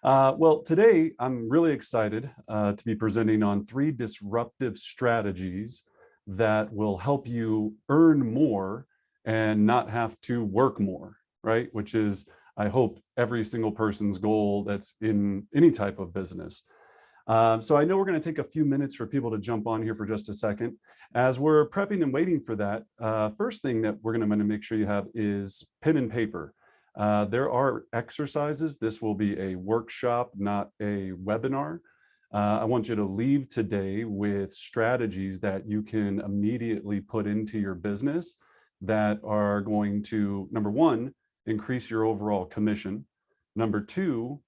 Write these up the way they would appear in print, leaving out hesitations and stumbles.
Well, today I'm really excited to be presenting on 3 disruptive strategies that will help you earn more and not have to work more, right? Which is, I hope, every single person's goal that's in any type of business. So I know we're going to take a few minutes for people to jump on here for just a second. As we're prepping and waiting for that, first thing that we're going to make sure you have is pen and paper. There are exercises. This will be a workshop, not a webinar. I want you to leave today with strategies that you can immediately put into your business that are going to, number one, increase your overall commission. Number two,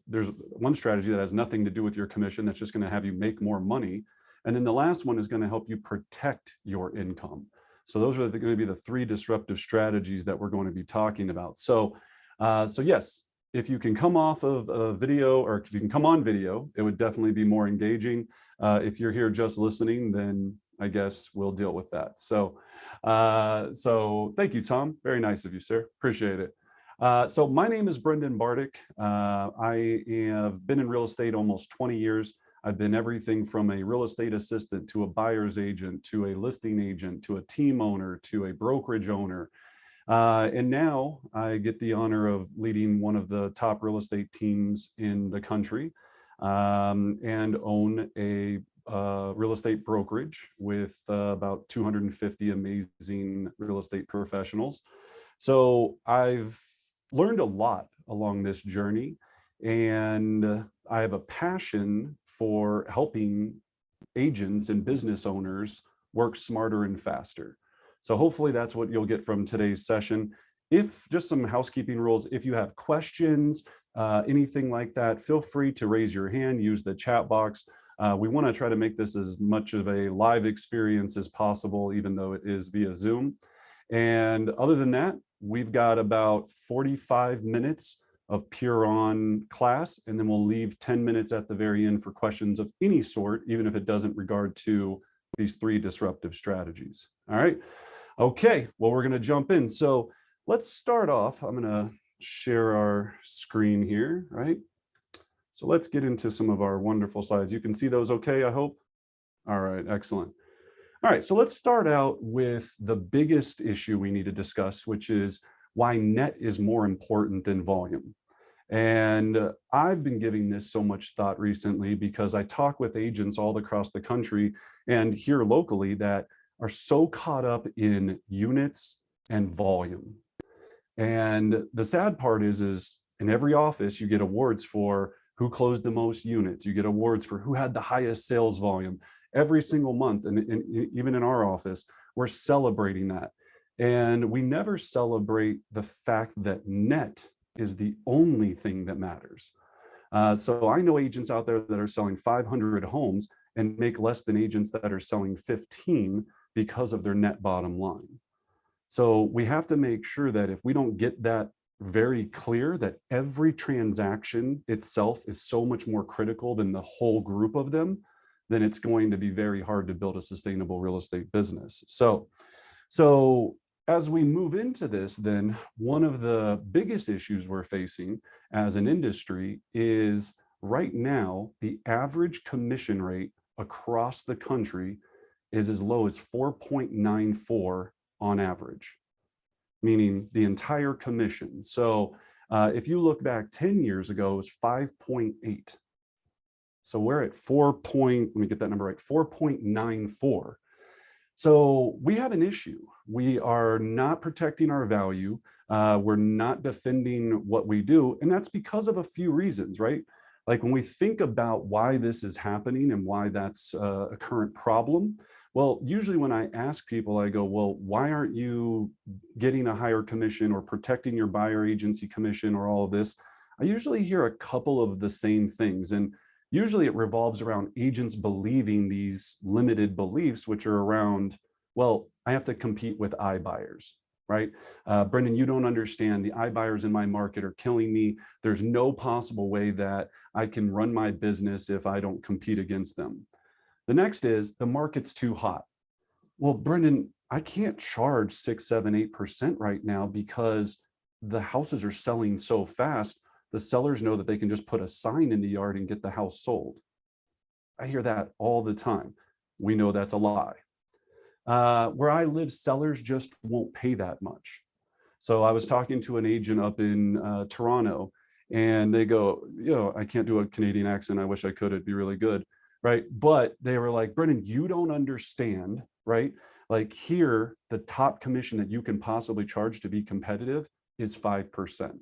there's one strategy that has nothing to do with your commission that's just going to have you make more money. And then the last one is going to help you protect your income. So those are going to be the 3 disruptive strategies that we're going to be talking about. So yes, if you can come off of a video, or if you can come on video, it would definitely be more engaging. If you're here just listening, then I guess we'll deal with that. So thank you, Tom. Very nice of you, sir. Appreciate it. So my name is Brendan Bartic. I have been in real estate almost 20 years. I've been everything from a real estate assistant to a buyer's agent, to a listing agent, to a team owner, to a brokerage owner. And now I get the honor of leading one of the top real estate teams in the country, and own a real estate brokerage with about 250 amazing real estate professionals. So I've learned a lot along this journey, and I have a passion for helping agents and business owners work smarter and faster. So hopefully that's what you'll get from today's session. If just some housekeeping rules, if you have questions, anything like that, feel free to raise your hand, use the chat box. We want to try to make this as much of a live experience as possible, even though it is via Zoom. And other than that, we've got about 45 minutes of pure on class, and then we'll leave 10 minutes at the very end for questions of any sort, even if it doesn't regard to these 3 disruptive strategies. All right. Okay, well, we're going to jump in. So let's start off. I'm going to share our screen here, right? So let's get into some of our wonderful slides. You can see those okay, I hope? All right, excellent. All right, so let's start out with the biggest issue we need to discuss, which is why net is more important than volume. And I've been giving this so much thought recently because I talk with agents all across the country and here locally that are so caught up in units and volume. And the sad part is in every office, you get awards for who closed the most units. You get awards for who had the highest sales volume every single month. And even in our office, we're celebrating that. And we never celebrate the fact that net is the only thing that matters. So I know agents out there that are selling 500 homes and make less than agents that are selling 15 because of their net bottom line. So we have to make sure that if we don't get that very clear, that every transaction itself is so much more critical than the whole group of them, then it's going to be very hard to build a sustainable real estate business. So as we move into this, then one of the biggest issues we're facing as an industry is right now, the average commission rate across the country is as low as 4.94 on average, meaning the entire commission. So if you look back 10 years ago, it was 5.8. So we're at let me get that number right, 4.94. So we have an issue. We are not protecting our value. We're not defending what we do. And that's because of a few reasons, right? Like when we think about why this is happening and why that's a current problem, well, usually when I ask people, I go, well, why aren't you getting a higher commission or protecting your buyer agency commission or all of this? I usually hear a couple of the same things. And usually it revolves around agents believing these limited beliefs, which are around, well, I have to compete with iBuyers, right? Brendan, you don't understand. The iBuyers in my market are killing me. There's no possible way that I can run my business if I don't compete against them. The next is the market's too hot. Well, Brendan, I can't charge 6, 7, 8% right now because the houses are selling so fast. The sellers know that they can just put a sign in the yard and get the house sold. I hear that all the time. We know that's a lie. Where I live, sellers just won't pay that much. So I was talking to an agent up in Toronto, and they go, I can't do a Canadian accent. I wish I could. It'd be really good, right? But they were like, Brendan, you don't understand, right? Like here, the top commission that you can possibly charge to be competitive is 5%.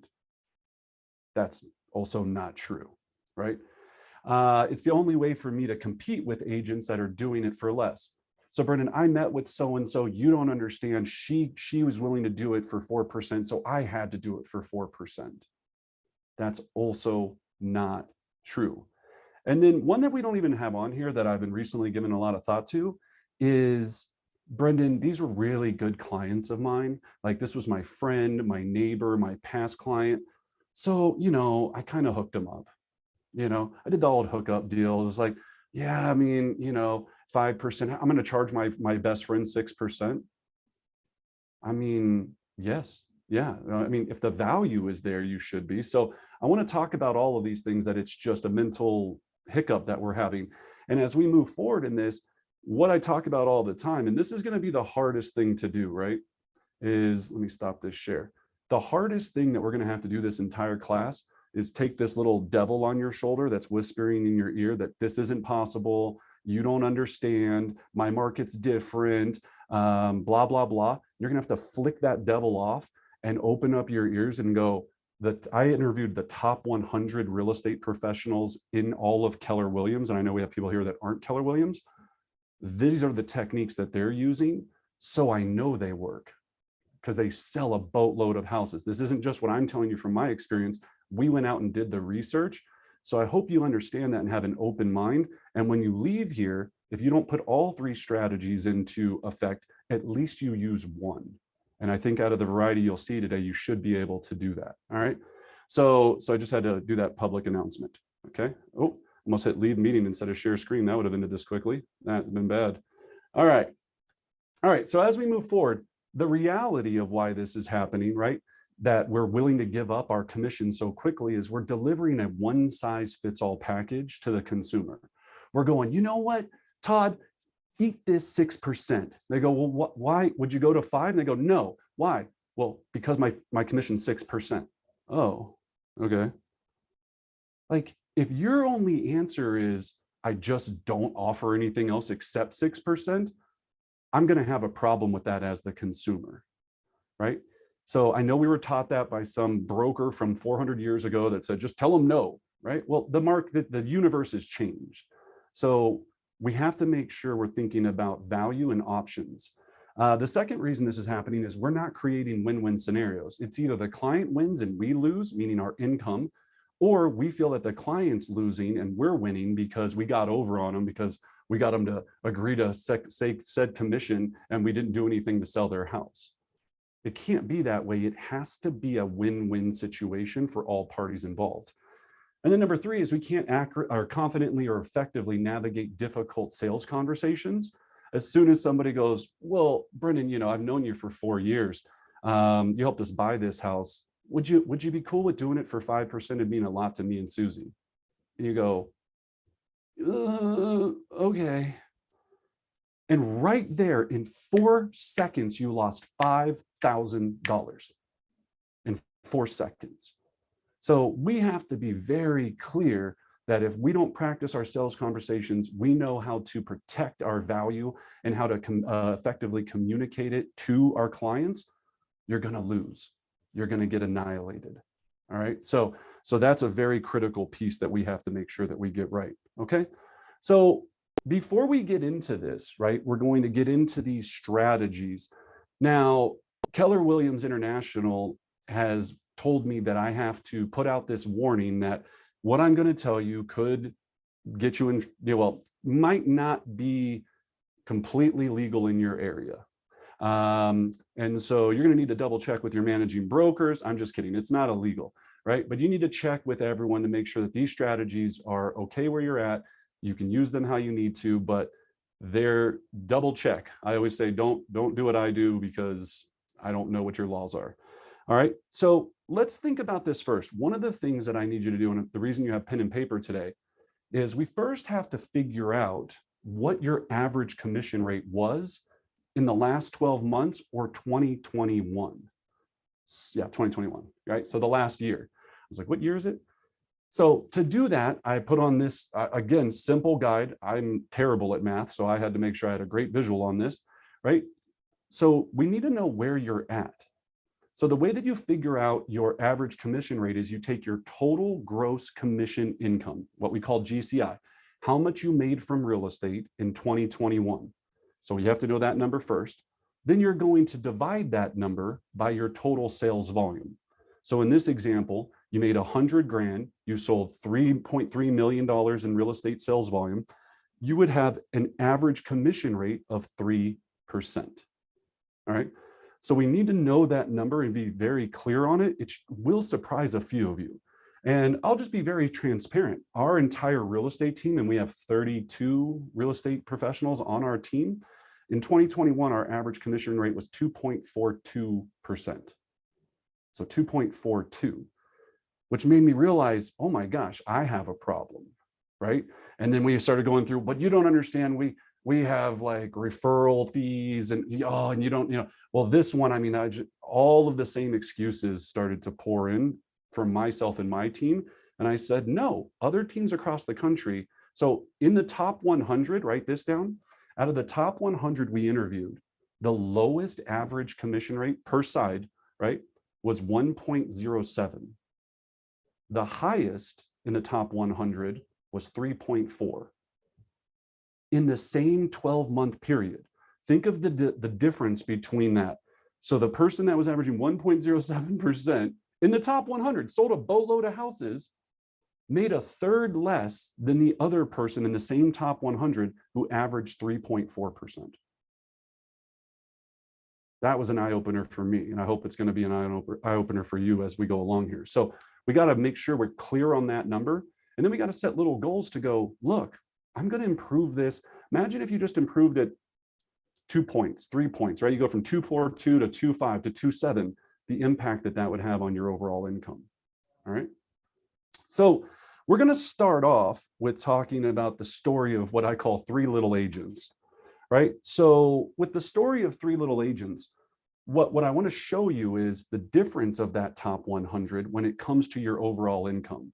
That's also not true, right? It's the only way for me to compete with agents that are doing it for less. So Brendan, I met with so-and-so, you don't understand. She was willing to do it for 4%, so I had to do it for 4%. That's also not true. And then one that we don't even have on here that I've been recently giving a lot of thought to is, Brendan, these were really good clients of mine. Like this was my friend, my neighbor, my past client. So, I kind of hooked them up. I did the old hookup deal. It was like, yeah, I mean, 5%. I'm going to charge my best friend 6%. I mean, yes. Yeah. I mean, if the value is there, you should be. So I want to talk about all of these things, that it's just a mental hiccup that we're having. And as we move forward in this, what I talk about all the time, and this is going to be the hardest thing to do, right? Is, let me stop this share. The hardest thing that we're going to have to do this entire class is take this little devil on your shoulder that's whispering in your ear that this isn't possible, you don't understand, my market's different, blah, blah, blah. You're gonna have to flick that devil off and open up your ears and go, I interviewed the top 100 real estate professionals in all of Keller Williams, and I know we have people here that aren't Keller Williams. These are the techniques that they're using, so I know they work, because they sell a boatload of houses. This isn't just what I'm telling you from my experience. We went out and did the research. So I hope you understand that and have an open mind. And when you leave here, if you don't put all three strategies into effect, at least you use one. And I think out of the variety you'll see today, you should be able to do that. All right. So I just had to do that public announcement. Okay. Oh, almost hit leave meeting instead of share screen. That would have ended this quickly. That's been bad. All right. All right. So as we move forward, the reality of why this is happening, right, that we're willing to give up our commission so quickly, is we're delivering a one-size-fits-all package to the consumer. We're going, you know what, Todd, eat this 6%. They go, well, why would you go to 5? And they go, no. Why? Well, because my commission's 6%. Oh, okay. Like if your only answer is, I just don't offer anything else except 6%, I'm going to have a problem with that as the consumer, right? So I know we were taught that by some broker from 400 years ago that said, just tell them no, right? Well, the universe has changed. So we have to make sure we're thinking about value and options. The second reason this is happening is we're not creating win-win scenarios. It's either the client wins and we lose, meaning our income, or we feel that the client's losing and we're winning because we got over on them, because we got them to agree to said commission and we didn't do anything to sell their house. It can't be that way. It has to be a win-win situation for all parties involved. And then number 3 is we can't confidently or effectively navigate difficult sales conversations. As soon as somebody goes, well, Brendan, I've known you for 4 years. You helped us buy this house. Would you be cool with doing it for 5%? It'd mean a lot to me and Susie. And you go, okay. And right there in 4 seconds, you lost $5,000 in 4 seconds. So we have to be very clear that if we don't practice our sales conversations, we know how to protect our value and how to effectively communicate it to our clients, you're going to lose. You're going to get annihilated. All right. So that's a very critical piece that we have to make sure that we get right. Okay. So before we get into this, right, we're going to get into these strategies. Now, Keller Williams International has told me that I have to put out this warning that what I'm going to tell you could get you in, might not be completely legal in your area. And so you're going to need to double check with your managing brokers. I'm just kidding. It's not illegal, right? But you need to check with everyone to make sure that these strategies are okay where you're at. You can use them how you need to, but they're double check. I always say, don't do what I do because I don't know what your laws are. All right. So let's think about this first. One of the things that I need you to do, and the reason you have pen and paper today, is we first have to figure out what your average commission rate was in the last 12 months or 2021. Yeah, 2021, right? So the last year. I was like, what year is it? So to do that, I put on this, again, simple guide. I'm terrible at math, so I had to make sure I had a great visual on this, right? So we need to know where you're at. So the way that you figure out your average commission rate is you take your total gross commission income, what we call GCI, how much you made from real estate in 2021. So you have to know that number first. Then you're going to divide that number by your total sales volume. So in this example, you made 100 grand, you sold $3.3 million in real estate sales volume. You would have an average commission rate of 3%. All right. So we need to know that number and be very clear on it. It will surprise a few of you. And I'll just be very transparent. Our entire real estate team, and we have 32 real estate professionals on our team. In 2021, our average commission rate was 2.42%. So 2.42, which made me realize, oh my gosh, I have a problem, right? And then we started going through, but you don't understand, we have like referral fees and and you don't, well, this one, I mean, all of the same excuses started to pour in from myself and my team. And I said, no, other teams across the country. So in the top 100, write this down, out of the top 100 we interviewed, the lowest average commission rate per side, right, was 1.07. The highest in the top 100 was 3.4. In the same 12-month period. Think of the difference between that. So the person that was averaging 1.07% in the top 100 sold a boatload of houses, made a third less than the other person in the same top 100 who averaged 3.4%. That was an eye-opener for me, and I hope it's going to be an eye-opener for you as we go along here. So we got to make sure we're clear on that number, and then we got to set little goals to go, look, I'm going to improve this. Imagine if you just improved it 2 points, 3 points, right? You go from 2.42 to 2.5 to 2.7, the impact that would have on your overall income. All right. So we're going to start off with talking about the story of what I call three little agents, right? So with the story of three little agents, what I want to show you is the difference of that top 100 when it comes to your overall income.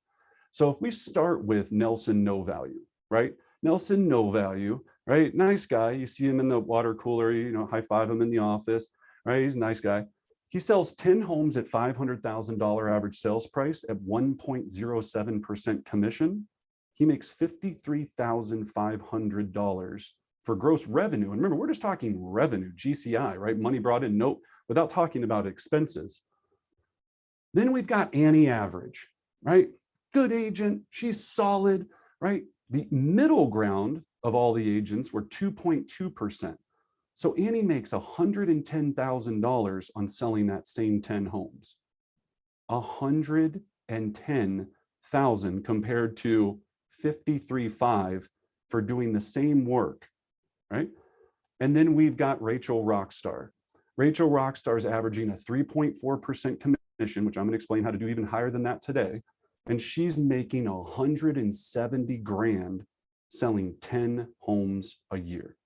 So if we start with Nelson No Value, right? Nelson No Value, right? Nice guy. You see him in the water cooler, high five him in the office, right? He's a nice guy. He sells 10 homes at $500,000 average sales price at 1.07% commission. He makes $53,500 for gross revenue. And remember, we're just talking revenue, GCI, right? Money brought in, note, without talking about expenses. Then we've got Annie Average, right? Good agent. She's solid, right? The middle ground of all the agents were 2.2%. So Annie makes $110,000 on selling that same 10 homes. $110,000 compared to $53,500 for doing the same work, right? And then we've got Rachel Rockstar. Rachel Rockstar is averaging a 3.4% commission, which I'm going to explain how to do even higher than that today. And she's making 170 grand selling 10 homes a year.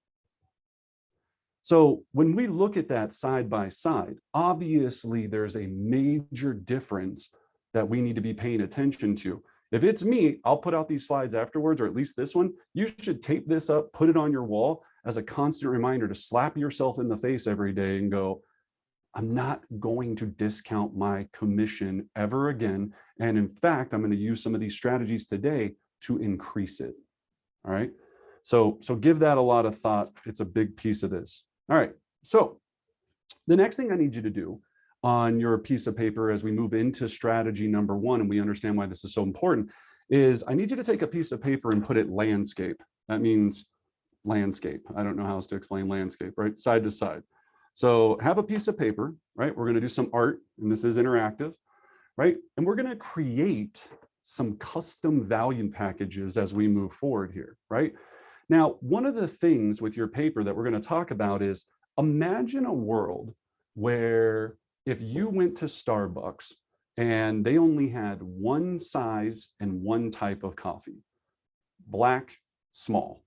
So when we look at that side by side, obviously there's a major difference that we need to be paying attention to. If it's me, I'll put out these slides afterwards, or at least this one. You should tape this up, put it on your wall as a constant reminder to slap yourself in the face every day and go, I'm not going to discount my commission ever again. And in fact, I'm going to use some of these strategies today to increase it. All right. So give that a lot of thought. It's a big piece of this. All right. So the next thing I need you to do on your piece of paper as we move into strategy number one, and we understand why this is so important, is I need you to take a piece of paper and put it landscape. That means landscape. I don't know how else to explain landscape, right? Side to side. So have a piece of paper, right? We're going to do some art, and this is interactive, right? And we're going to create some custom value packages as we move forward here, right? Now, one of the things with your paper that we're going to talk about is imagine a world where if you went to Starbucks and they only had one size and one type of coffee, black, small.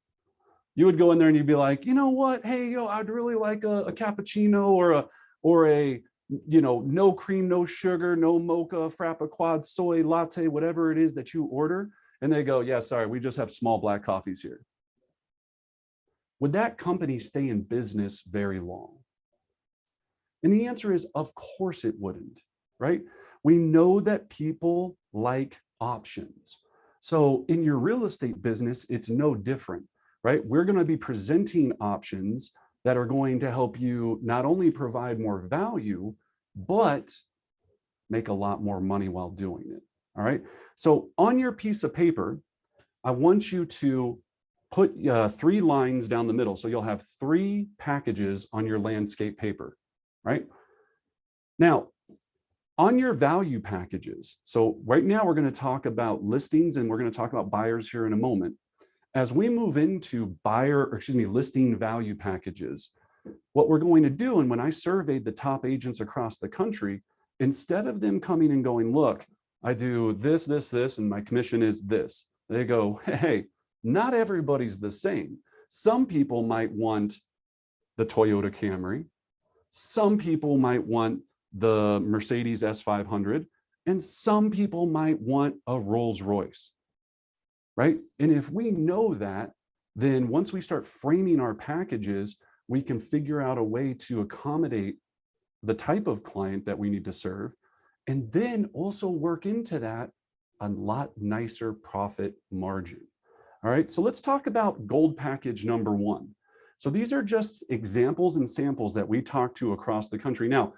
You would go in there and you'd be like, you know what? Hey, yo, I'd really like a cappuccino or a no cream, no sugar, no mocha, frappa, quad, soy, latte, whatever it is that you order. And they go, yeah, sorry, we just have small black coffees here. Would that company stay in business very long? And the answer is, of course it wouldn't, right? We know that people like options. So in your real estate business, it's no different, right? We're going to be presenting options that are going to help you not only provide more value, but make a lot more money while doing it. All right. So on your piece of paper, I want you to put 3 lines down the middle. So you'll have 3 packages on your landscape paper, right? Now, on your value packages, so right now we're going to talk about listings and we're going to talk about buyers here in a moment. As we move into listing value packages, what we're going to do, and when I surveyed the top agents across the country, instead of them coming and going, look, I do this, this, this, and my commission is this, they go, hey, not everybody's the same. Some people might want the Toyota Camry. Some people might want the Mercedes S500, and some people might want a Rolls Royce, right? And if we know that, then once we start framing our packages, we can figure out a way to accommodate the type of client that we need to serve, and then also work into that a lot nicer profit margin. All right, so let's talk about gold package number 1. So these are just examples and samples that we talk to across the country. Now,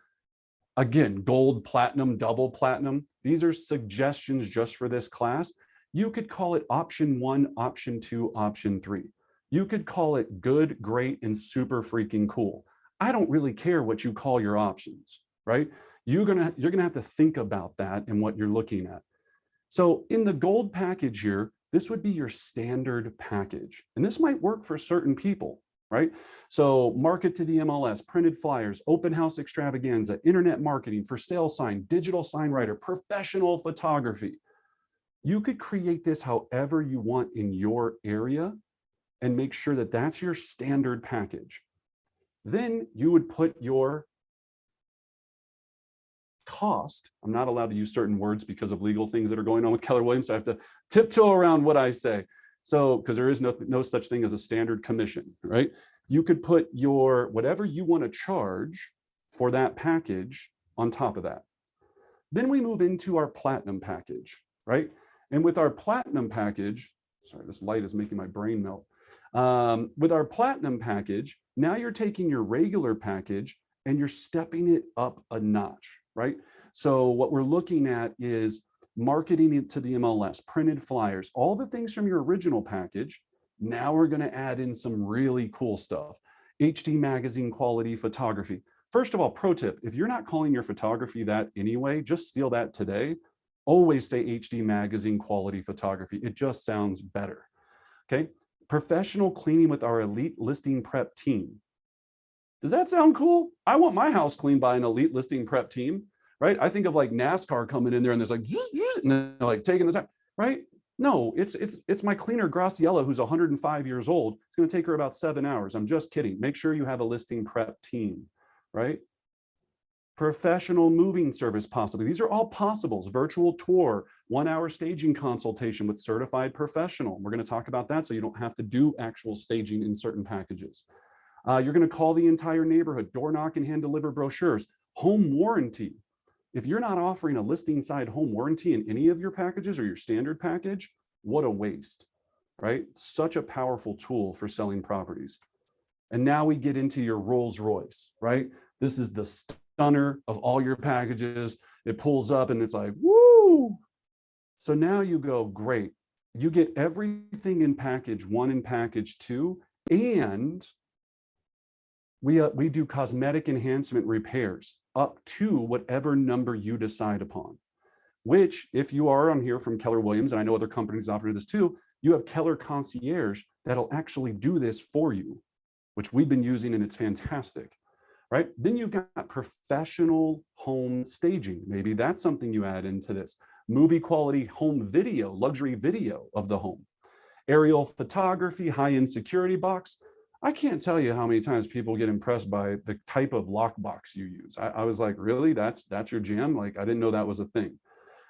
again, gold, platinum, double platinum, these are suggestions just for this class. You could call it option 1, option 2, option 3. You could call it good, great, and super freaking cool. I don't really care what you call your options, right? You're gonna have to think about that and what you're looking at. So in the gold package here, this would be your standard package. And this might work for certain people, right? So market to the MLS, printed flyers, open house extravaganza, internet marketing, for sale sign, digital sign writer, professional photography. You could create this however you want in your area and make sure that that's your standard package. Then you would put your cost. I'm not allowed to use certain words because of legal things that are going on with Keller Williams, so I have to tiptoe around what I say. So, because there is no such thing as a standard commission, right? You could put your whatever you want to charge for that package on top of that. Then we move into our platinum package, right? And with our platinum package, sorry, this light is making my brain melt. With our platinum package, now you're taking your regular package and you're stepping it up a notch, right? So what we're looking at is marketing it to the MLS, printed flyers, all the things from your original package. Now we're going to add in some really cool stuff. HD magazine quality photography. First of all, pro tip, if you're not calling your photography that anyway, just steal that today. Always say HD magazine quality photography. It just sounds better. Okay. Professional cleaning with our elite listing prep team. Does that sound cool? I want my house cleaned by an elite listing prep team, right? I think of like NASCAR coming in there and there's like, and they're like taking the time, right? No, it's my cleaner Graciela, who's 105 years old. It's going to take her about 7 hours. I'm just kidding. Make sure you have a listing prep team, right? Professional moving service possibly. These are all possibles. Virtual tour, 1-hour staging consultation with certified professional. We're going to talk about that so you don't have to do actual staging in certain packages. You're going to call the entire neighborhood, door knock and hand deliver brochures. Home warranty. If you're not offering a listing side home warranty in any of your packages or your standard package, what a waste, right? Such a powerful tool for selling properties. And now we get into your Rolls Royce, right? This is the stunner of all your packages. It pulls up and it's like, woo. So now you go, great. You get everything in package 1 and package 2, and we do cosmetic enhancement repairs up to whatever number you decide upon, which if you are on here from Keller Williams, and I know other companies offer this too, you have Keller Concierge that'll actually do this for you, which we've been using and it's fantastic. right? Then you've got professional home staging. Maybe that's something you add into this. Movie quality home video, luxury video of the home. Aerial photography, high-end security box. I can't tell you how many times people get impressed by the type of lockbox you use. I was like, really? That's your jam? Like, I didn't know that was a thing.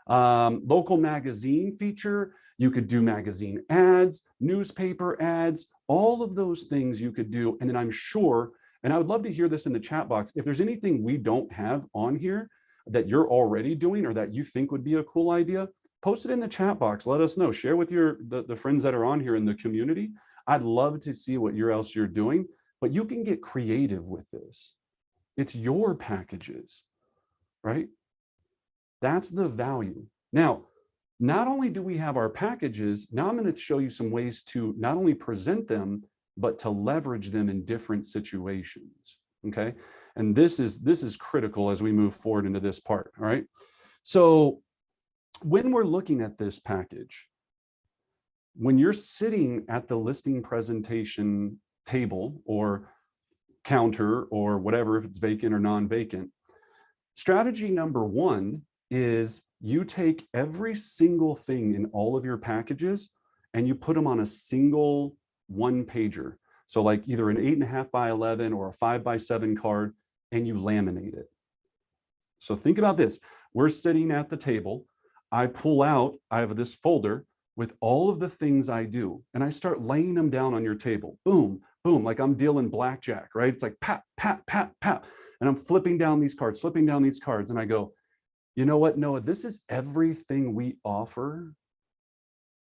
Local magazine feature. You could do magazine ads, newspaper ads, all of those things you could do. And then I'm sure, and I would love to hear this in the chat box, if there's anything we don't have on here that you're already doing or that you think would be a cool idea, post it in the chat box. Let us know. Share with the friends that are on here in the community. I'd love to see what else you're doing, but you can get creative with this. It's your packages, right? That's the value. Now, not only do we have our packages, now I'm going to show you some ways to not only present them, but to leverage them in different situations. Okay. And this is critical as we move forward into this part. All right. So when we're looking at this package, when you're sitting at the listing presentation table or counter or whatever, if it's vacant or non-vacant, strategy number one is you take every single thing in all of your packages and you put them on a single one pager. So like either an 8.5 by 11 or a 5 by 7 card, and you laminate it. So think about this. We're sitting at the table. I pull out, I have this folder with all of the things I do, and I start laying them down on your table. Boom, boom, like I'm dealing blackjack, right? It's like pat, pat, pat, pat. And I'm flipping down these cards, and I go, you know what, Noah, this is everything we offer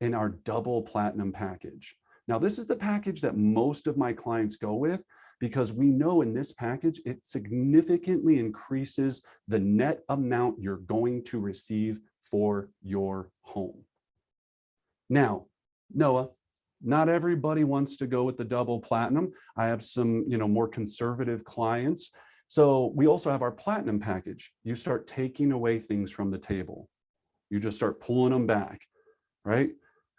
in our double platinum package. Now, this is the package that most of my clients go with because we know in this package, it significantly increases the net amount you're going to receive for your home. Now, Noah, not everybody wants to go with the double platinum. I have some, more conservative clients. So we also have our platinum package. You start taking away things from the table. You just start pulling them back, right?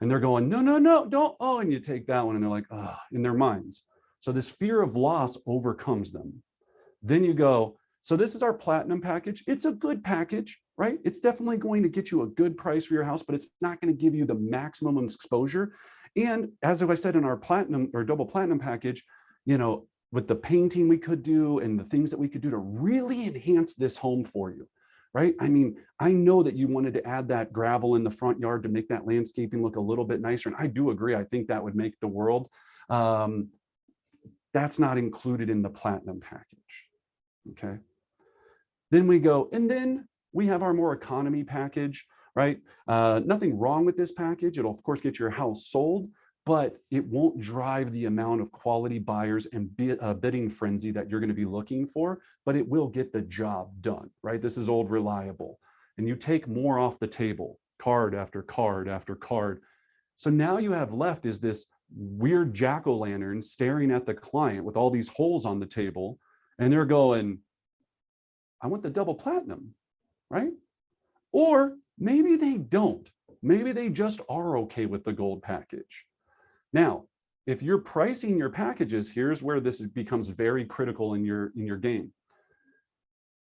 And they're going, no, no, no, don't. Oh, and you take that one and they're like, oh, in their minds. So this fear of loss overcomes them. Then you go, so this is our platinum package. It's a good package, right? It's definitely going to get you a good price for your house, but it's not going to give you the maximum exposure. And as I said in our platinum or double platinum package, with the painting we could do and the things that we could do to really enhance this home for you, right? I mean, I know that you wanted to add that gravel in the front yard to make that landscaping look a little bit nicer. And I do agree. I think that would make the world. That's not included in the platinum package, okay? Then we go, and then we have our more economy package, right? Nothing wrong with this package. It'll of course get your house sold, but it won't drive the amount of quality buyers and bidding frenzy that you're going to be looking for, but it will get the job done, right? This is old reliable. And you take more off the table, card after card after card. So now you have left is this weird jack-o'-lantern staring at the client with all these holes on the table, and they're going, I want the double platinum, right? Or maybe they don't. Maybe they just are okay with the gold package. Now, if you're pricing your packages, here's where this becomes very critical in your game.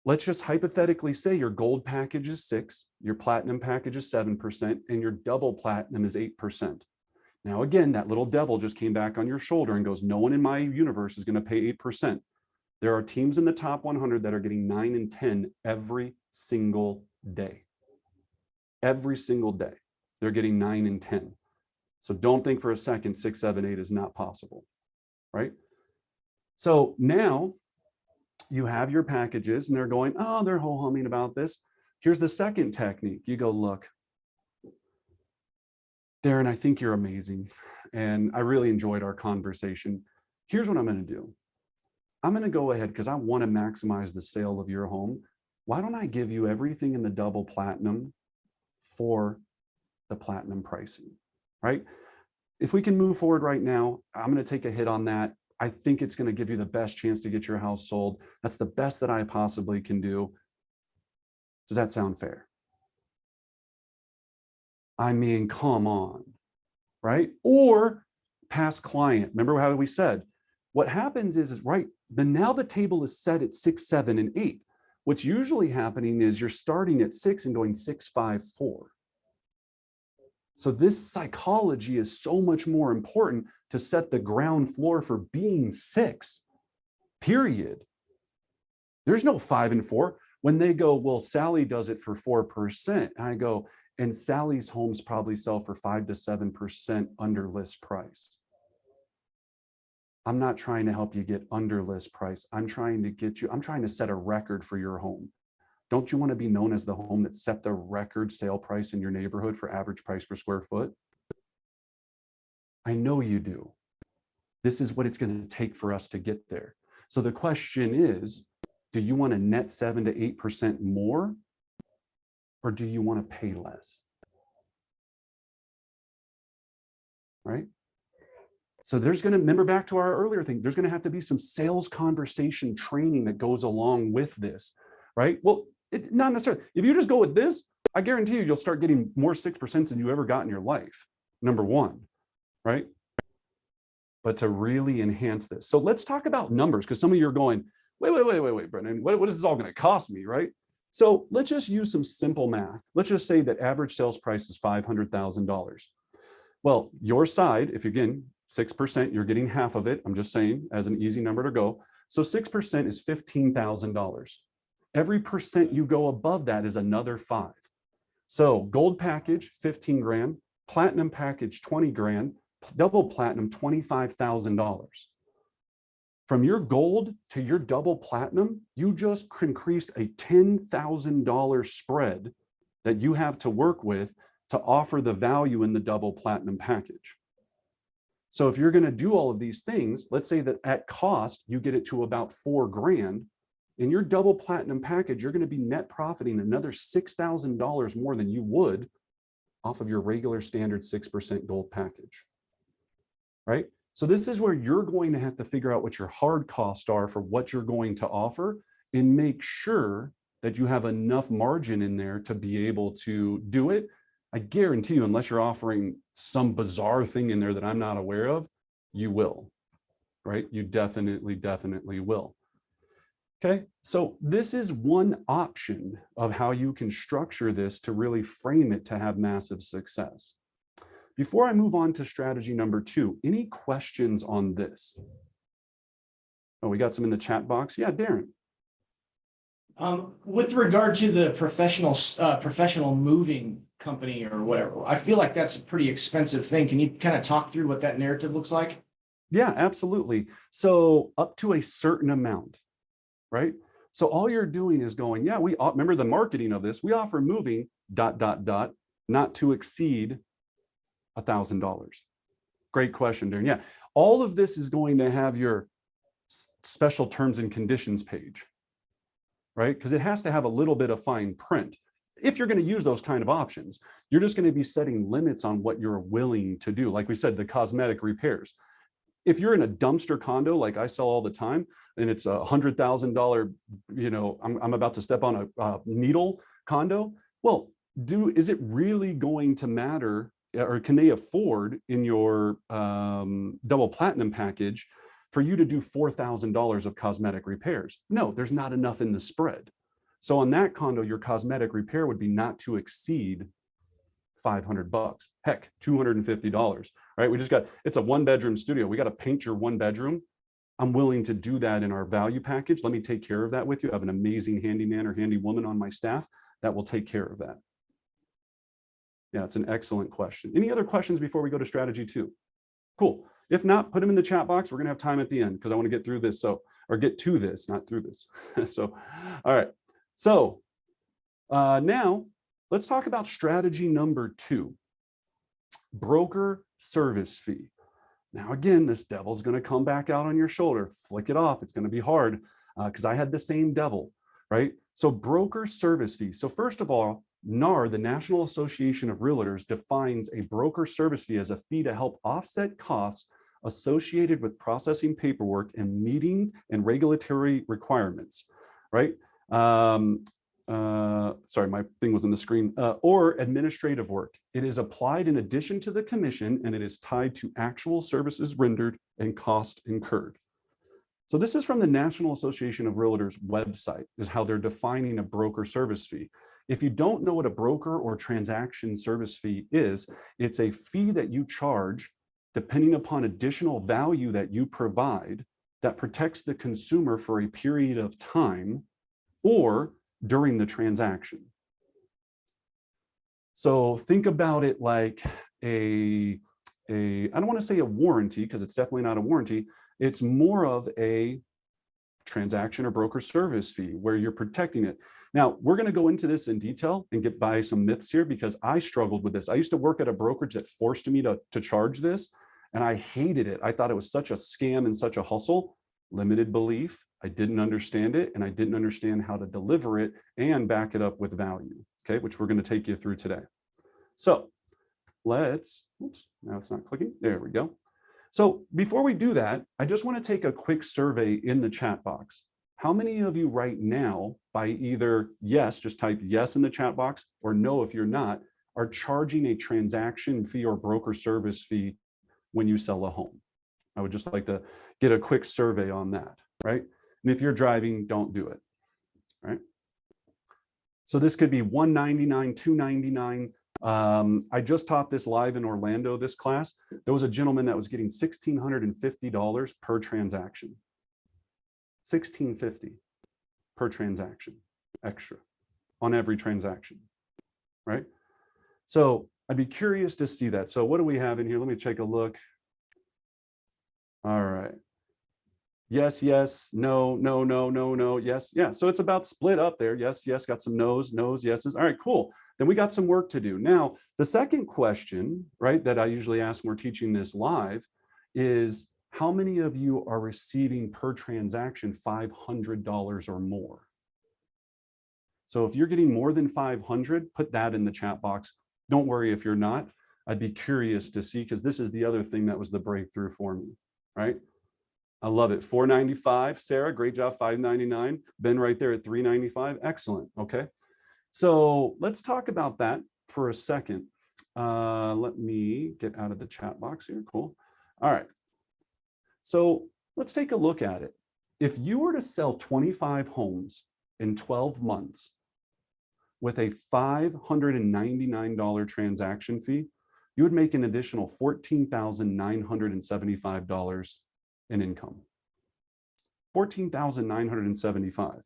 Let's just hypothetically say your gold package is 6%, your platinum package is 7%, and your double platinum is 8%. Now, again, that little devil just came back on your shoulder and goes, no one in my universe is going to pay 8%. There are teams in the top 100 that are getting 9 and 10 every single day. Every single day, they're getting 9 and 10. So don't think for a second 6, 7, 8 is not possible, right? So now you have your packages and they're going, oh, they're ho-humming about this. Here's the second technique. You go, look, Darren, I think you're amazing. And I really enjoyed our conversation. Here's what I'm going to do. I'm going to go ahead because I want to maximize the sale of your home. Why don't I give you everything in the double platinum for the platinum pricing, right? If we can move forward right now, I'm going to take a hit on that. I think it's going to give you the best chance to get your house sold. That's the best that I possibly can do. Does that sound fair? I mean, come on, right? Or past client. Remember how we said, What happens is right, but now the table is set at 6, 7, and 8. What's usually happening is you're starting at 6 and going 6, 5, 4. So this psychology is so much more important to set the ground floor for being 6, period. There's no 5 and 4. When they go, well, Sally does it for 4%, I go, and Sally's homes probably sell for 5 to 7% under list price. I'm not trying to help you get under list price. I'm trying to set a record for your home. Don't you want to be known as the home that set the record sale price in your neighborhood for average price per square foot? I know you do. This is what it's going to take for us to get there. So the question is, do you want to net 7 to 8% more, or do you want to pay less? Right? So there's going to, remember back to our earlier thing, there's going to have to be some sales conversation training that goes along with this, right? Well, not necessarily. If you just go with this, I guarantee you'll start getting more 6% than you ever got in your life, number one, right? But to really enhance this. So let's talk about numbers, because some of you are going, wait, Brendan, what is this all going to cost me, right? So let's just use some simple math. Let's just say that average sales price is $500,000. Well, your side, if again, 6%, you're getting half of it. I'm just saying as an easy number to go. So 6% is $15,000. Every percent you go above that is another 5. So gold package, 15 grand, platinum package, 20 grand, double platinum, $25,000. From your gold to your double platinum, you just increased a $10,000 spread that you have to work with to offer the value in the double platinum package. So if you're going to do all of these things, let's say that at cost, you get it to about 4 grand. In your double platinum package, you're going to be net profiting another $6,000 more than you would off of your regular standard 6% gold package, right? So this is where you're going to have to figure out what your hard costs are for what you're going to offer and make sure that you have enough margin in there to be able to do it. I guarantee you, unless you're offering some bizarre thing in there that I'm not aware of, you will, right? You definitely will. Okay, so this is one option of how you can structure this to really frame it to have massive success. Before I move on to strategy number 2, any questions on this? Oh, we got some in the chat box. Yeah, Darren. With regard to the professional moving company or whatever, I feel like that's a pretty expensive thing. Can you kind of talk through what that narrative looks like? Yeah, absolutely. So up to a certain amount, right? So all you're doing is going, yeah, we remember the marketing of this. We offer moving ... not to exceed $1,000. Great question, Darren. Yeah, all of this is going to have your special terms and conditions page, right? Because it has to have a little bit of fine print. If you're going to use those kind of options, you're just going to be setting limits on what you're willing to do. Like we said, the cosmetic repairs. If you're in a dumpster condo, like I sell all the time, and it's $100,000, you know, I'm about to step on a needle condo. Well, is it really going to matter, or can they afford in your double platinum package for you to do $4,000 of cosmetic repairs? No, there's not enough in the spread. So on that condo, your cosmetic repair would be not to exceed $500, heck, $250, right? It's a 1-bedroom studio. We got to paint your 1 bedroom. I'm willing to do that in our value package. Let me take care of that with you. I have an amazing handyman or handy woman on my staff that will take care of that. Yeah, it's an excellent question. Any other questions before we go to strategy 2? Cool. If not, put them in the chat box. We're going to have time at the end because I want to get through this. Or get to this, not through this. So, all right. So now let's talk about strategy number 2, broker service fee. Now, again, this devil's going to come back out on your shoulder. Flick it off. It's going to be hard because I had the same devil, right? So broker service fee. So first of all, NAR, the National Association of Realtors, defines a broker service fee as a fee to help offset costs associated with processing paperwork and meeting and regulatory requirements, right? Sorry, my thing was on the screen, or administrative work. It is applied in addition to the commission, and it is tied to actual services rendered and cost incurred. So this is from the National Association of Realtors website, is how they're defining a broker service fee. If you don't know what a broker or transaction service fee is, it's a fee that you charge depending upon additional value that you provide that protects the consumer for a period of time or during the transaction. So think about it like I don't want to say a warranty, because it's definitely not a warranty. It's more of a transaction or broker service fee where you're protecting it. Now, we're going to go into this in detail and get by some myths here, because I struggled with this. I used to work at a brokerage that forced me to charge this, and I hated it. I thought it was such a scam and such a hustle. Limited belief. I didn't understand it, and I didn't understand how to deliver it and back it up with value, okay, which we're going to take you through today. So let's, oops, now it's not clicking. There we go. So before we do that, I just want to take a quick survey in the chat box. How many of you right now, by either yes, just type yes in the chat box, or no if you're not, are charging a transaction fee or broker service fee when you sell a home? I would just like to get a quick survey on that, right? And if you're driving, don't do it, right? So this could be $199, $299. I just taught this live in Orlando, this class. There was a gentleman that was getting $1,650 per transaction. $1,650 per transaction, extra on every transaction, right? So I'd be curious to see that. So what do we have in here? Let me take a look. All right. Yes, yes, no, no, no, no, no, yes, yeah. So it's about split up there. Yes, yes, got some no's, no's, yeses. All right, cool. Then we got some work to do. Now, the second question, right, that I usually ask when we're teaching this live is, how many of you are receiving per transaction $500 or more? So if you're getting more than 500, put that in the chat box. Don't worry if you're not. I'd be curious to see, because this is the other thing that was the breakthrough for me, right? I love it. $495, Sarah, great job. $599, Ben right there at $395. Excellent. Okay. So let's talk about that for a second. Let me get out of the chat box here. Cool. All right. So let's take a look at it. If you were to sell 25 homes in 12 months with a $599 transaction fee, you would make an additional $14,975 in income. $14,975.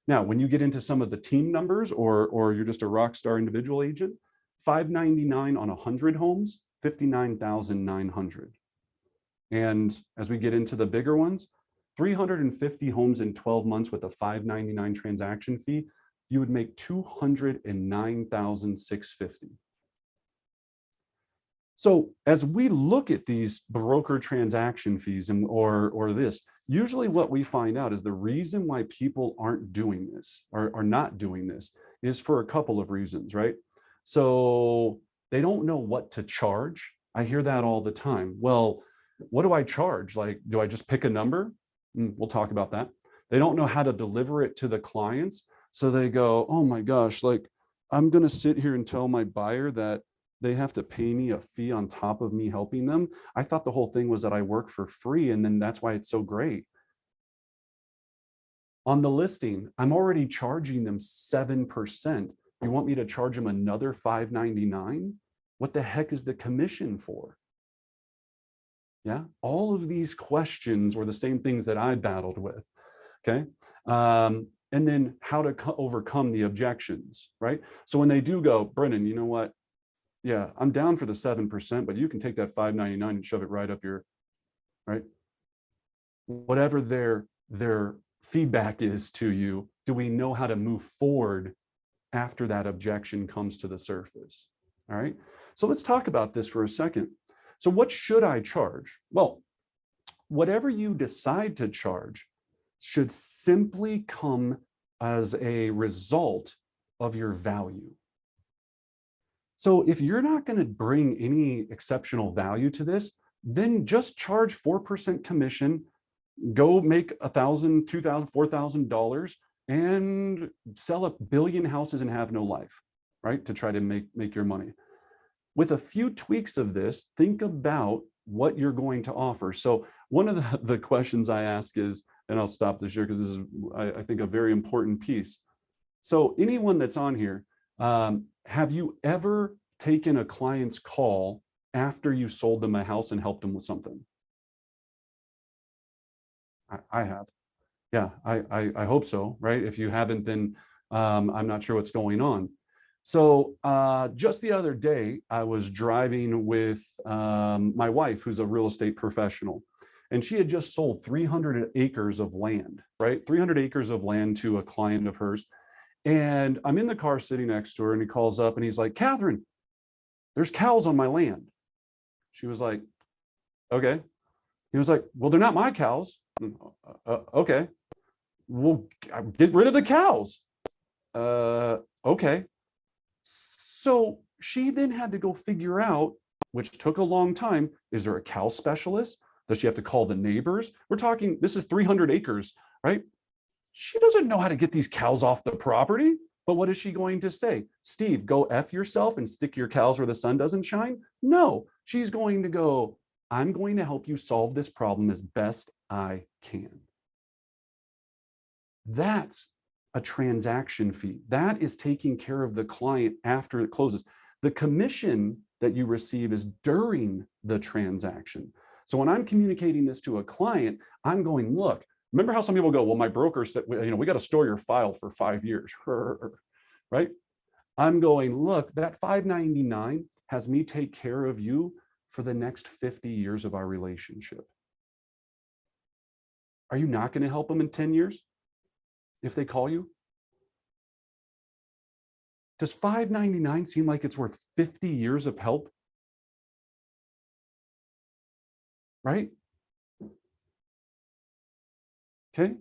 Now, when you get into some of the team numbers, or you're just a rock star individual agent, $599 on 100 homes, $59,900. And as we get into the bigger ones, 350 homes in 12 months with a $599 transaction fee, you would make $209,650. So as we look at these broker transaction fees or this, usually what we find out is the reason why people aren't doing this or are not doing this is for a couple of reasons, right? So they don't know what to charge. I hear that all the time. Well, what do I charge? Like, do I just pick a number? We'll talk about that. They don't know how to deliver it to the clients. So they go, oh my gosh, like I'm going to sit here and tell my buyer that they have to pay me a fee on top of me helping them. I thought the whole thing was that I work for free, and then that's why it's so great. On the listing, I'm already charging them 7%. You want me to charge them another $599? What the heck is the commission for? Yeah, all of these questions were the same things that I battled with, okay? And then how to overcome the objections, right? So when they do go, Brennan, you know what? Yeah, I'm down for the 7%, but you can take that $599 and shove it right up your, right? Whatever their feedback is to you, do we know how to move forward after that objection comes to the surface? All right, so let's talk about this for a second. So what should I charge? Well, whatever you decide to charge should simply come as a result of your value. So if you're not going to bring any exceptional value to this, then just charge 4% commission, go make $1,000, $2,000, $4,000 and sell 1 billion houses and have no life, right? To try to make your money. with a few tweaks of this, think about what you're going to offer. So one of the questions I ask is, and I'll stop this here because this is, I think, a very important piece. So anyone that's on here, have you ever taken a client's call after you sold them a house and helped them with something? I have. Yeah, I hope so, right? If you haven't, then I'm not sure what's going on. So just the other day, I was driving with my wife, who's a real estate professional, and she had just sold 300 acres of land, right? 300 acres of land to a client of hers. And I'm in the car sitting next to her, and he calls up and he's like, Catherine, there's cows on my land. She was like, okay. He was like, well, they're not my cows. Okay. Well, get rid of the cows. Okay. So she then had to go figure out, which took a long time, is there a cow specialist? Does she have to call the neighbors? We're talking, this is 300 acres, right? She doesn't know how to get these cows off the property. But what is she going to say? Steve, go F yourself and stick your cows where the sun doesn't shine? No, she's going to go, I'm going to help you solve this problem as best I can. That's a transaction fee. That is taking care of the client after it closes. The commission that you receive is during the transaction. So when I'm communicating this to a client, I'm going, look, remember how some people go, well, my broker said, we got to store your file for 5 years, right? I'm going, look, that $5.99 has me take care of you for the next 50 years of our relationship. Are you not going to help them in 10 years if they call you? Does $5.99 seem like it's worth 50 years of help? Right? Okay.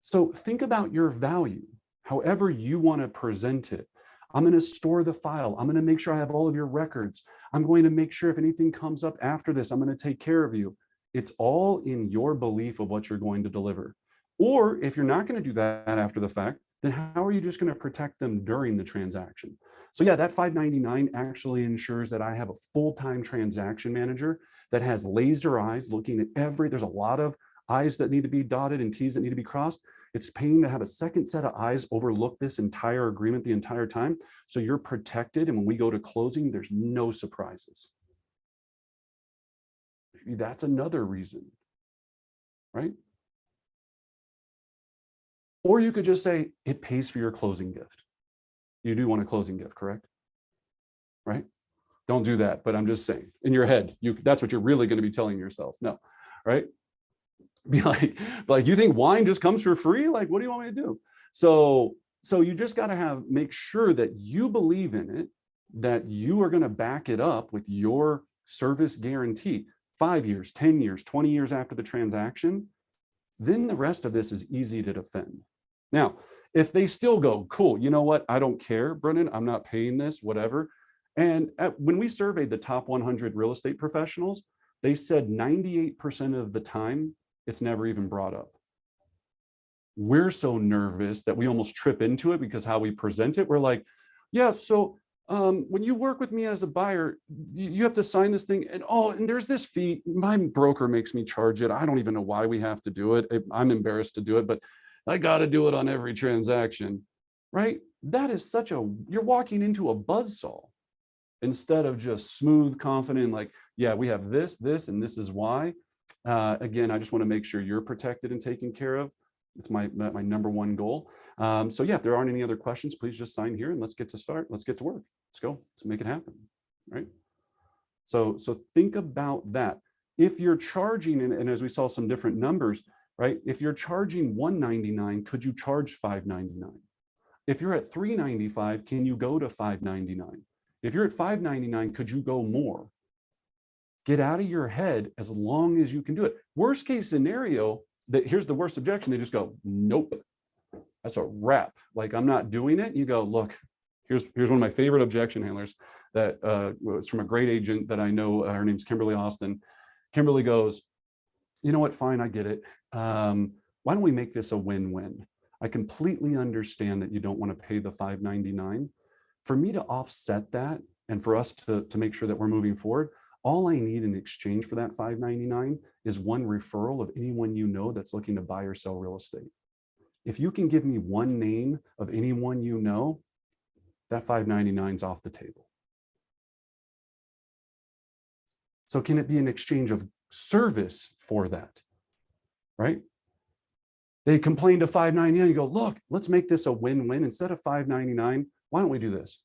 So think about your value, however you want to present it. I'm going to store the file. I'm going to make sure I have all of your records. I'm going to make sure if anything comes up after this, I'm going to take care of you. It's all in your belief of what you're going to deliver. Or if you're not going to do that after the fact, then how are you just going to protect them during the transaction? So yeah, that $5.99 actually ensures that I have a full-time transaction manager that has laser eyes looking at there's a lot of I's that need to be dotted and T's that need to be crossed. It's paying to have a second set of eyes overlook this entire agreement the entire time. So you're protected. And when we go to closing, there's no surprises. Maybe that's another reason, right? Or you could just say, it pays for your closing gift. You do want a closing gift, correct? Right? Don't do that, but I'm just saying, in your head, that's what you're really going to be telling yourself. No, right? Be like, you think wine just comes for free? Like, what do you want me to do? So you just got to make sure that you believe in it, that you are going to back it up with your service guarantee. 5 years, 10 years, 20 years after the transaction, then the rest of this is easy to defend. Now, if they still go, cool, you know what? I don't care, Brennan, I'm not paying this, whatever. And when we surveyed the top 100 real estate professionals, they said 98% of the time, it's never even brought up. We're so nervous that we almost trip into it because how we present it. We're like, yeah, so when you work with me as a buyer, you have to sign this thing. And there's this fee. My broker makes me charge it. I don't even know why we have to do it. I'm embarrassed to do it, but I got to do it on every transaction, right? That is you're walking into a buzzsaw instead of just smooth, confident, like, yeah, we have this, and this is why. Again, I just want to make sure you're protected and taken care of. It's my number one goal. So yeah, if there aren't any other questions, please just sign here and let's get to work. Let's go. Let's make it happen, right? So think about that. If you're charging, and as we saw some different numbers, right? If you're charging $199, could you charge $599? If you're at $395, can you go to $599? If you're at $599, could you go more? Get out of your head as long as you can do it. Worst case scenario, here's the worst objection. They just go, nope, that's a wrap. Like, I'm not doing it. You go, look, here's one of my favorite objection handlers that was from a great agent that I know. Her name's Kimberly Austin. Kimberly goes, you know what? Fine, I get it. Why don't we make this a win-win? I completely understand that you don't want to pay the $599. For me to offset that, and for us to make sure that we're moving forward, all I need in exchange for that $599 is one referral of anyone you know that's looking to buy or sell real estate. If you can give me one name of anyone you know, that $599 is off the table. So can it be an exchange of service for that, right? They complain to $599, you go, look, let's make this a win-win. Instead of $599, why don't we do this?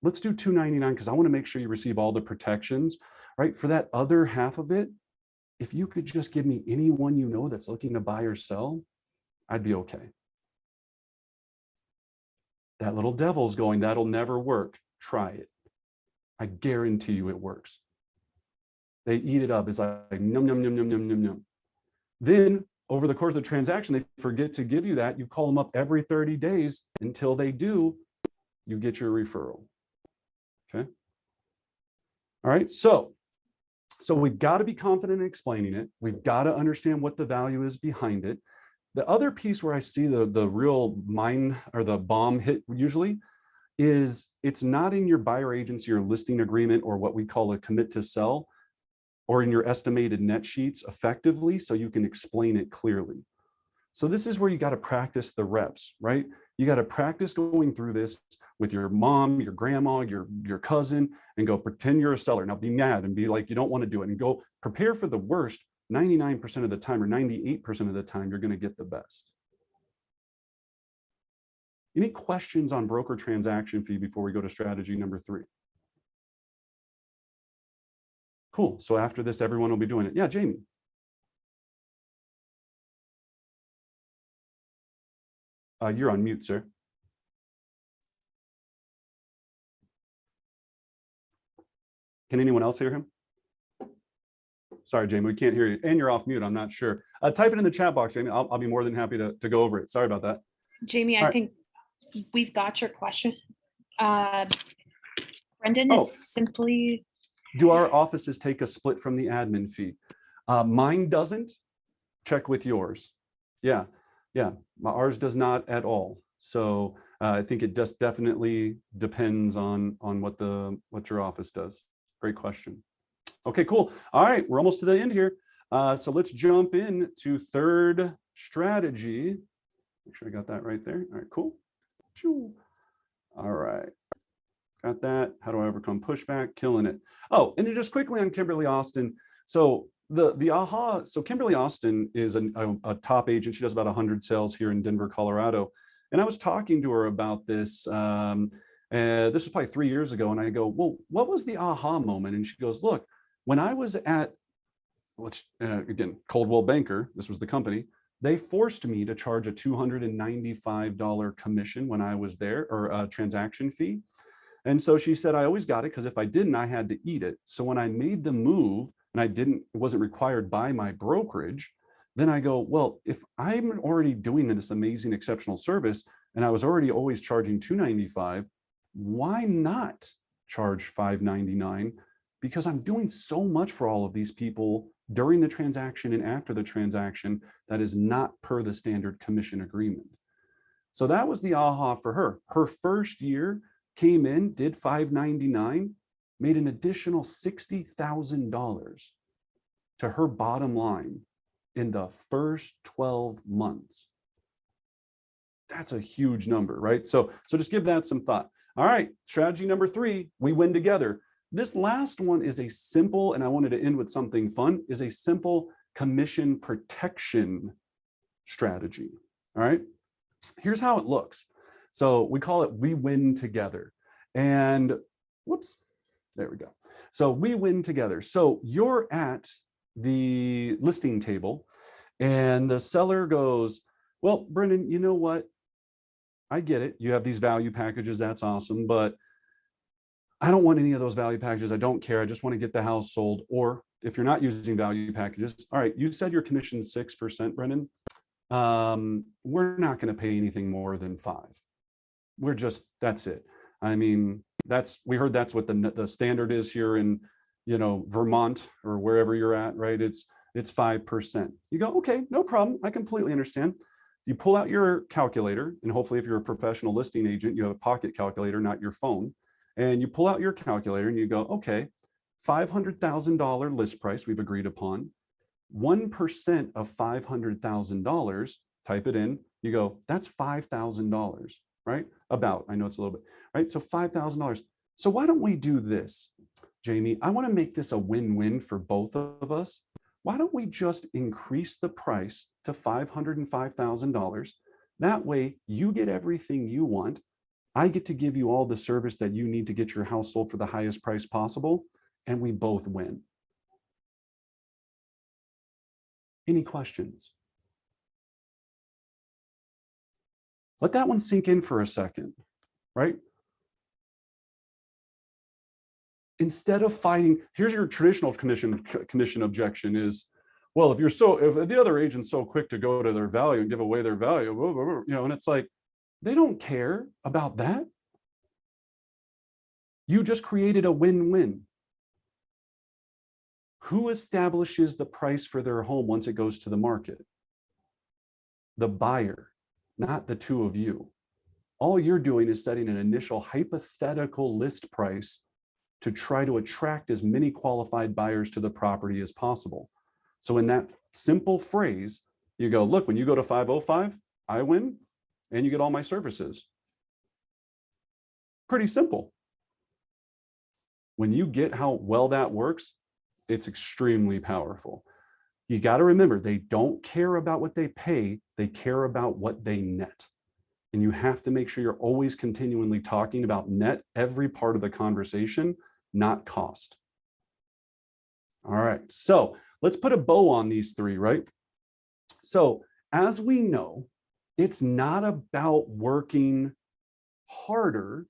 Let's do $299 because I want to make sure you receive all the protections, right? For that other half of it, if you could just give me anyone you know that's looking to buy or sell, I'd be okay. That little devil's going, that'll never work. Try it. I guarantee you it works. They eat it up. It's like num, num, num, num, num, num, num. Then over the course of the transaction, they forget to give you that. You call them up every 30 days until they do, you get your referral. Okay. All right. So we've got to be confident in explaining it. We've got to understand what the value is behind it. The other piece where I see the real mine or the bomb hit usually is it's not in your buyer agency or listing agreement or what we call a commit to sell or in your estimated net sheets effectively so you can explain it clearly. So this is where you got to practice the reps, right? You got to practice going through this with your mom, your grandma, your cousin, and go pretend you're a seller. Now be mad and be like, you don't want to do it, and go prepare for the worst. 99% of the time or 98% of the time, you're going to get the best. Any questions on broker transaction fee before we go to strategy number 3? Cool. So after this, everyone will be doing it. Yeah, Jamie. You're on mute, sir. Can anyone else hear him? Sorry, Jamie, we can't hear you. And you're off mute, I'm not sure. Type it in the chat box, Jamie. I'll be more than happy to go over it. Sorry about that. Jamie, I think we've got your question. Brendan, it's simply... Do our offices take a split from the admin fee? Mine doesn't. Check with yours. Yeah. Ours does not at all. So I think it just definitely depends on what your office does. Great question. Okay, cool. All right, we're almost to the end here. So let's jump in to third strategy. Make sure I got that right there. All right, cool. All right. Got that. How do I overcome pushback? Killing it. Oh, and then just quickly on Kimberly Austin. So the aha. So Kimberly Austin is a top agent. She does about 100 sales here in Denver, Colorado. And I was talking to her about this. This was probably 3 years ago. And I go, well, what was the aha moment? And she goes, look, when I was at, again, Coldwell Banker, this was the company, they forced me to charge a $295 commission when I was there, or a transaction fee. And so she said, I always got it because if I didn't, I had to eat it. So when I made the move and it wasn't required by my brokerage, then I go, well, if I'm already doing this amazing, exceptional service, and I was already always charging $295, why not charge $599? Because I'm doing so much for all of these people during the transaction and after the transaction that is not per the standard commission agreement. So that was the aha for her. Her first year came in, did $599, made an additional $60,000 to her bottom line in the first 12 months. That's a huge number, right? So just give that some thought. All right, strategy number 3, we win together. This last one is a simple, and I wanted to end with something fun, is a simple commission protection strategy. All right, here's how it looks. So we call it we win together. And whoops, there we go. So we win together. So you're at the listing table and the seller goes, well, Brendan, you know what? I get it. You have these value packages. That's awesome. But I don't want any of those value packages. I don't care. I just want to get the house sold. Or if you're not using value packages, all right, you said your commission is 6%, Brendan. We're not going to pay anything more than 5%. We're just, that's it. I mean, we heard that's what the standard is here in, Vermont or wherever you're at, right? It's 5%. You go, okay, no problem. I completely understand. You pull out your calculator, and hopefully if you're a professional listing agent, you have a pocket calculator, not your phone. And you pull out your calculator and you go, okay, $500,000 list price we've agreed upon. 1% of $500,000, type it in, you go, that's $5,000, right? About, I know it's a little bit, right? So $5,000. So why don't we do this, Jamie? I want to make this a win-win for both of us. Why don't we just increase the price to $505,000? That way you get everything you want. I get to give you all the service that you need to get your house sold for the highest price possible, and we both win. Any questions? Let that one sink in for a second, right? Instead of fighting, here's your traditional commission objection is, well, if the other agent's so quick to go to their value and give away their value, you know, and it's like, they don't care about that. You just created a win-win. Who establishes the price for their home once it goes to the market? The buyer, not the two of you. All you're doing is setting an initial hypothetical list price to try to attract as many qualified buyers to the property as possible. So in that simple phrase, you go, look, when you go to 505, I win and you get all my services. Pretty simple. When you get how well that works, it's extremely powerful. You got to remember, they don't care about what they pay, they care about what they net. And you have to make sure you're always continually talking about net every part of the conversation, not cost. All right, so let's put a bow on these three, right? So as we know, it's not about working harder,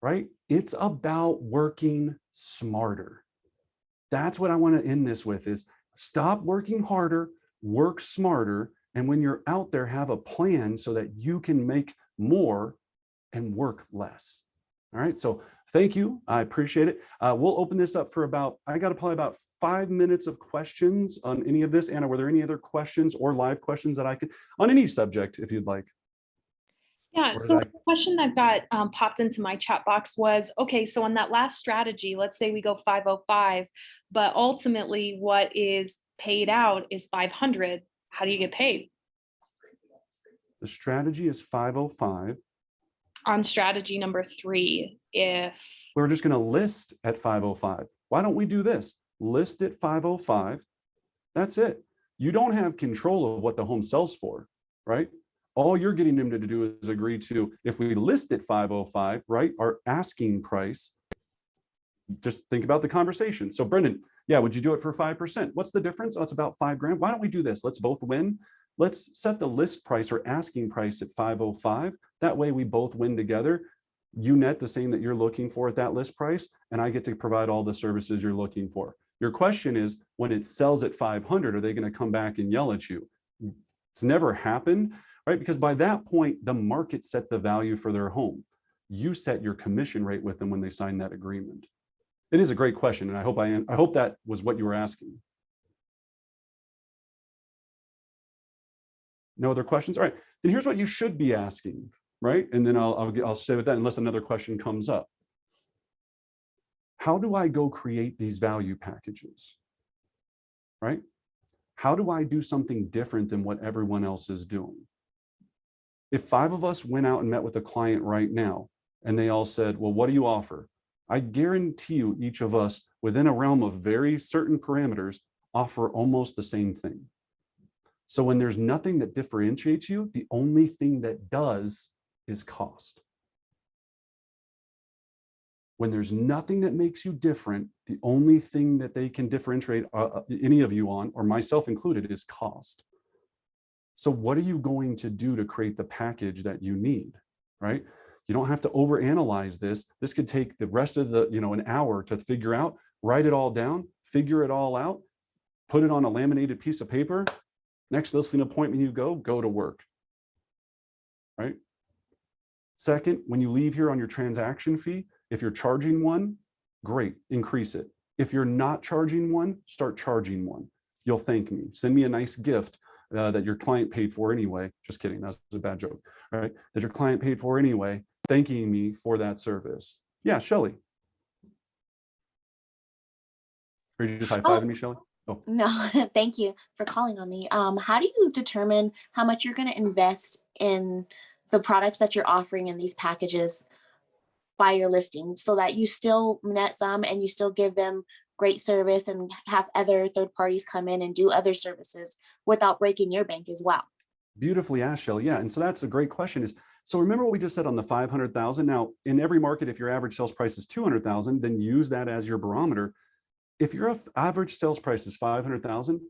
right? It's about working smarter. That's what I want to end this with is stop working harder, work smarter. And when you're out there, have a plan so that you can make more and work less. All right, so thank you. I appreciate it. We'll open this up for I got probably about 5 minutes of questions on any of this. Anna, were there any other questions or live questions that I could, on any subject, if you'd like? Yeah, so a question that got popped into my chat box was, okay, so on that last strategy, let's say we go 505, but ultimately what is paid out is 500. How do you get paid? The strategy is 505. On strategy number 3, if we're just going to list at 505. Why don't we do this? List at 505. That's it. You don't have control of what the home sells for, right? All you're getting them to do is agree to, if we list at 505, right, our asking price, just think about the conversation. So Brendan, yeah, would you do it for 5%? What's the difference? Oh, it's about $5,000. Why don't we do this? Let's both win. Let's set the list price or asking price at 505. That way we both win together. You net the same that you're looking for at that list price, and I get to provide all the services you're looking for. Your question is, when it sells at 500, are they going to come back and yell at you? It's never happened, right? Because by that point, the market set the value for their home. You set your commission rate with them when they sign that agreement. It is a great question, and I hope that was what you were asking. No other questions? All right, then here's what you should be asking, right? And then I'll stay with that unless another question comes up. How do I go create these value packages, right? How do I do something different than what everyone else is doing? If 5 of us went out and met with a client right now, and they all said, well, what do you offer? I guarantee you each of us, within a realm of very certain parameters, offer almost the same thing. So when there's nothing that differentiates you, the only thing that does is cost. When there's nothing that makes you different, the only thing that they can differentiate any of you on, or myself included, is cost. So what are you going to do to create the package that you need, right? You don't have to overanalyze this. This could take the rest of the, an hour to figure out, write it all down, figure it all out, put it on a laminated piece of paper. Next listing appointment you go to work, right? Second, when you leave here on your transaction fee, if you're charging one, great, increase it. If you're not charging one, start charging one. You'll thank me. Send me a nice gift that your client paid for anyway. Just kidding, that was a bad joke, right? That your client paid for anyway, thanking me for that service. Yeah, Shelly. Are you just high-fiving me, Shelly? Oh, No, thank you for calling on me. How do you determine how much you're going to invest in the products that you're offering in these packages by your listing so that you still net some and you still give them great service and have other third parties come in and do other services without breaking your bank as well? beautifully asked, Shelly. Yeah, and so that's a great question. So remember what we just said on the 500,000. Now, in every market, if your average sales price is 200,000, then use that as your barometer. If your average sales price is 500,000,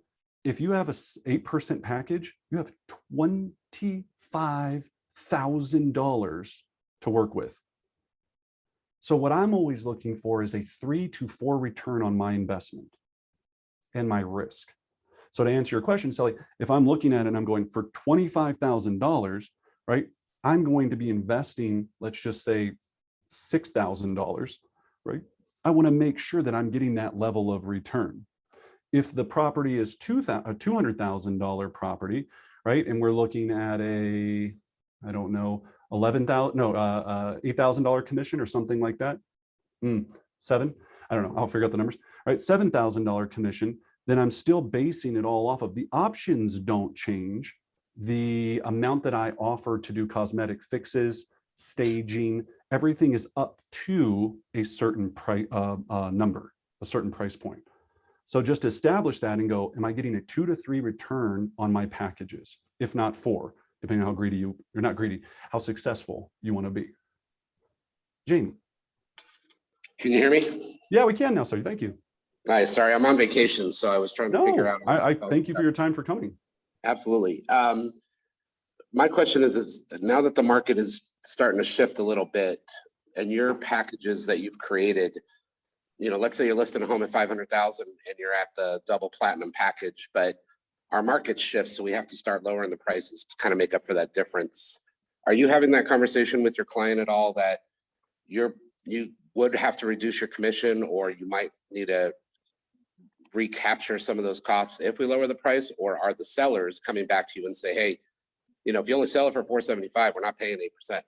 if you have a 8% package, you have $25,000 to work with. So what I'm always looking for is a 3 to 4 return on my investment and my risk. So to answer your question, Sally, if I'm looking at it and I'm going for $25,000, right? I'm going to be investing, let's just say $6,000, right? I want to make sure that I'm getting that level of return. If the property is a $200,000 property, right? And we're looking at a, I don't know, $8,000 commission or something like that. Seven, I don't know, I'll figure out the numbers, right? $7,000 commission, then I'm still basing it all off of the options don't change. The amount that I offer to do cosmetic fixes, staging, everything is up to a certain price number, a certain price point. So just establish that and go, am I getting a 2 to 3 return on my packages? If not 4, depending on how greedy you're not greedy, how successful you want to be. Jamie. Can you hear me? Yeah, we can now, sir. Thank you. Nice. Sorry, I'm on vacation, so I was trying to figure out. I thank you for your time for coming. Absolutely. My question is now that the market is starting to shift a little bit and your packages that you've created, let's say you're listing a home at 500,000 and you're at the double platinum package, but our market shifts, so we have to start lowering the prices to kind of make up for that difference. Are you having that conversation with your client at all that you would have to reduce your commission, or you might need to recapture some of those costs if we lower the price? Or are the sellers coming back to you and say, hey, if you only sell it for $475, we're not paying 8%?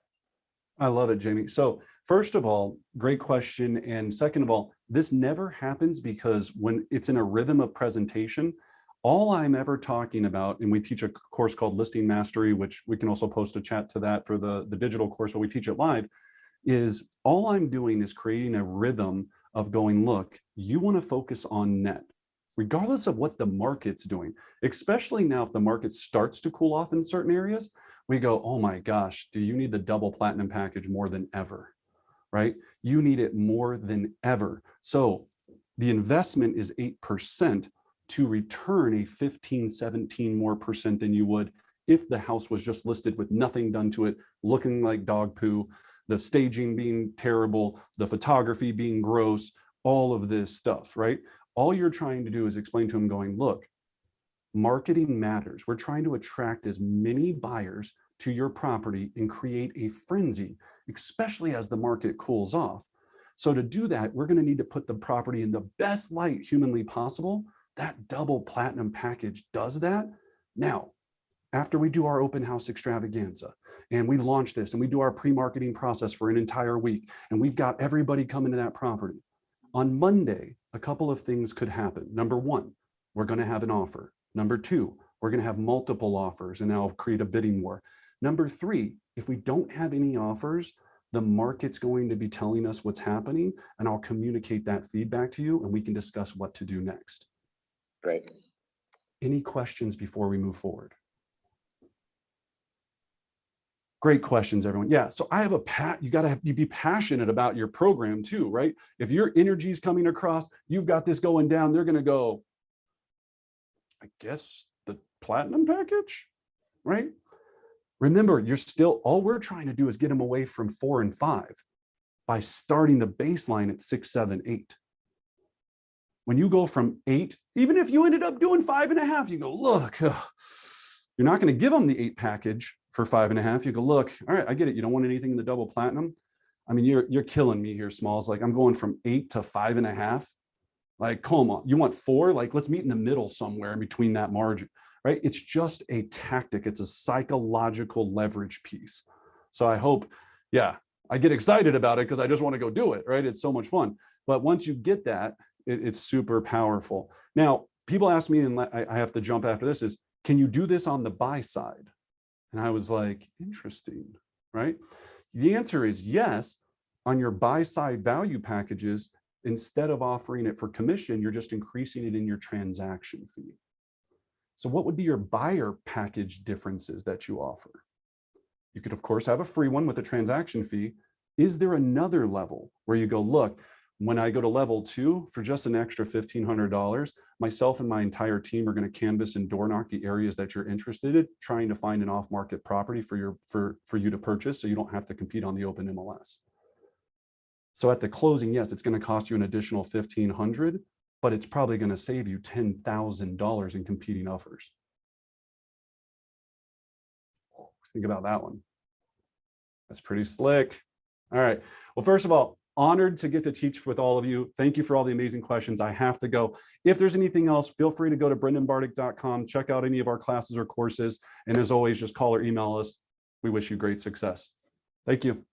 I love it, Jamie. So first of all, great question. And second of all, this never happens because when it's in a rhythm of presentation, all I'm ever talking about, and we teach a course called Listing Mastery, which we can also post a chat to that for the digital course, but we teach it live, is all I'm doing is creating a rhythm of going, look, you want to focus on net, regardless of what the market's doing, especially now if the market starts to cool off in certain areas, we go, oh my gosh, do you need the double platinum package more than ever, right? You need it more than ever. So the investment is 8% to return a 15, 17 more percent than you would if the house was just listed with nothing done to it, looking like dog poo, the staging being terrible, the photography being gross, all of this stuff, right? All you're trying to do is explain to them going, look, marketing matters. We're trying to attract as many buyers to your property and create a frenzy, especially as the market cools off. So to do that, we're going to need to put the property in the best light humanly possible. That double platinum package does that. Now, after we do our open house extravaganza and we launch this and we do our pre-marketing process for an entire week and we've got everybody coming to that property, on Monday, a couple of things could happen. Number one, we're going to have an offer. Number two, we're going to have multiple offers and now create a bidding war. Number three, if we don't have any offers, the market's going to be telling us what's happening, and I'll communicate that feedback to you and we can discuss what to do next. Great. Any questions before we move forward? Great questions, everyone. Yeah, so I have you got to be passionate about your program too, right? If your energy is coming across, you've got this going down, they're going to go, I guess the platinum package, right? Remember, all we're trying to do is get them away from 4 and 5 by starting the baseline at 6, 7, 8. When you go from 8, even if you ended up doing 5.5, you go, look, you're not going to give them the 8 package for 5.5. You go, look, all right, I get it. You don't want anything in the double platinum. I mean, you're killing me here, Smalls. Like, I'm going from 8 to 5.5. Like, come on, you want 4? Like, let's meet in the middle somewhere in between that margin, right? It's just a tactic. It's a psychological leverage piece. So I hope, yeah, I get excited about it because I just want to go do it, right? It's so much fun. But once you get that, it's super powerful. Now, people ask me, and I have to jump after this, is can you do this on the buy side? And I was like, interesting, right? The answer is yes. On your buy side value packages, instead of offering it for commission, you're just increasing it in your transaction fee. So what would be your buyer package differences that you offer? You could, of course, have a free one with a transaction fee. Is there another level where you go, look, when I go to level 2 for just an extra $1,500, myself and my entire team are going to canvas and door knock the areas that you're interested in, trying to find an off-market property for you to purchase, so you don't have to compete on the open MLS. So at the closing, yes, it's going to cost you an additional $1,500, but it's probably going to save you $10,000 in competing offers. Think about that one. That's pretty slick. All right. Well, first of all, honored to get to teach with all of you. Thank you for all the amazing questions. I have to go. If there's anything else, feel free to go to brendanbartic.com, check out any of our classes or courses. And as always, just call or email us. We wish you great success. Thank you.